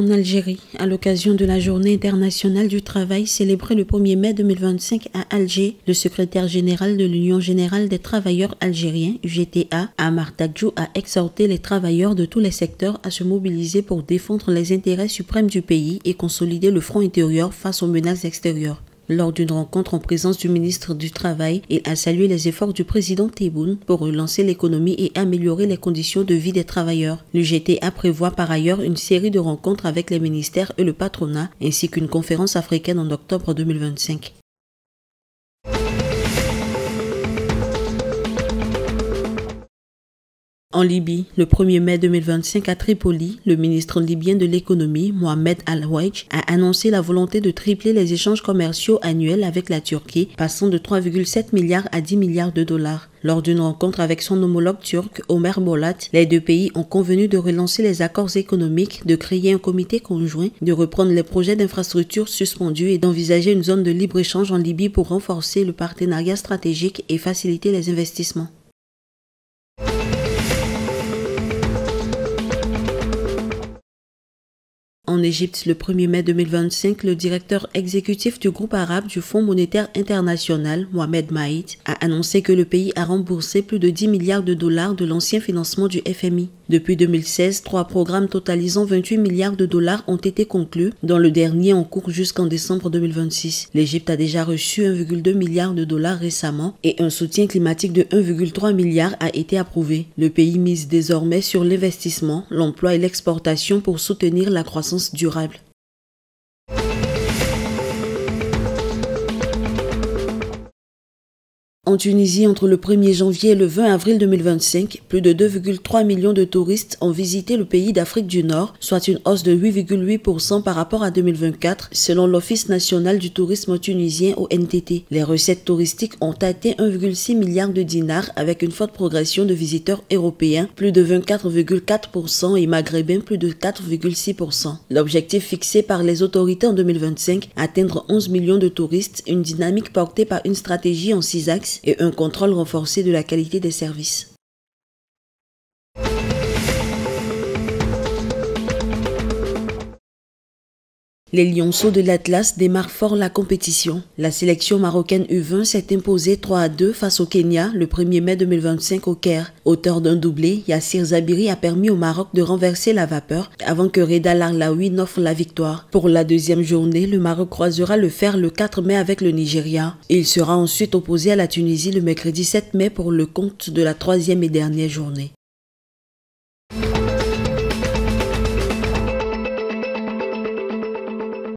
en Algérie, à l'occasion de la Journée internationale du travail célébrée le 1er mai 2025 à Alger, le secrétaire général de l'Union générale des travailleurs algériens, UGTA, Amar Tadjou, a exhorté les travailleurs de tous les secteurs à se mobiliser pour défendre les intérêts suprêmes du pays et consolider le front intérieur face aux menaces extérieures. Lors d'une rencontre en présence du ministre du Travail, il a salué les efforts du président Tebboune pour relancer l'économie et améliorer les conditions de vie des travailleurs. L'UGTA prévoit par ailleurs une série de rencontres avec les ministères et le patronat, ainsi qu'une conférence africaine en octobre 2025. En Libye, le 1er mai 2025 à Tripoli, le ministre libyen de l'économie, Mohamed Al-Wadj, a annoncé la volonté de tripler les échanges commerciaux annuels avec la Turquie, passant de 3,7 milliards à 10 milliards de dollars. Lors d'une rencontre avec son homologue turc, Ömer Bolat, les deux pays ont convenu de relancer les accords économiques, de créer un comité conjoint, de reprendre les projets d'infrastructures suspendus et d'envisager une zone de libre-échange en Libye pour renforcer le partenariat stratégique et faciliter les investissements. En Égypte, le 1er mai 2025, le directeur exécutif du groupe arabe du Fonds monétaire international, Mohamed Maïd, a annoncé que le pays a remboursé plus de 10 milliards de dollars de l'ancien financement du FMI. Depuis 2016, 3 programmes totalisant 28 milliards de dollars ont été conclus, dont le dernier en cours jusqu'en décembre 2026. L'Égypte a déjà reçu 1,2 milliard de dollars récemment et un soutien climatique de 1,3 milliard a été approuvé. Le pays mise désormais sur l'investissement, l'emploi et l'exportation pour soutenir la croissance durable. En Tunisie, entre le 1er janvier et le 20 avril 2025, plus de 2,3 millions de touristes ont visité le pays d'Afrique du Nord, soit une hausse de 8,8% par rapport à 2024, selon l'Office national du tourisme tunisien (ONTT). Les recettes touristiques ont atteint 1,6 milliard de dinars avec une forte progression de visiteurs européens, plus de 24,4% et maghrébins, plus de 4,6%. L'objectif fixé par les autorités en 2025, atteindre 11 millions de touristes, une dynamique portée par une stratégie en 6 axes et un contrôle renforcé de la qualité des services. Les Lionceaux de l'Atlas démarrent fort la compétition. La sélection marocaine U20 s'est imposée 3-2 face au Kenya le 1er mai 2025 au Caire. Auteur d'un doublé, Yassir Zabiri a permis au Maroc de renverser la vapeur avant que Reda Larlaoui n'offre la victoire. Pour la deuxième journée, le Maroc croisera le fer le 4 mai avec le Nigeria. Il sera ensuite opposé à la Tunisie le mercredi 7 mai pour le compte de la troisième et dernière journée.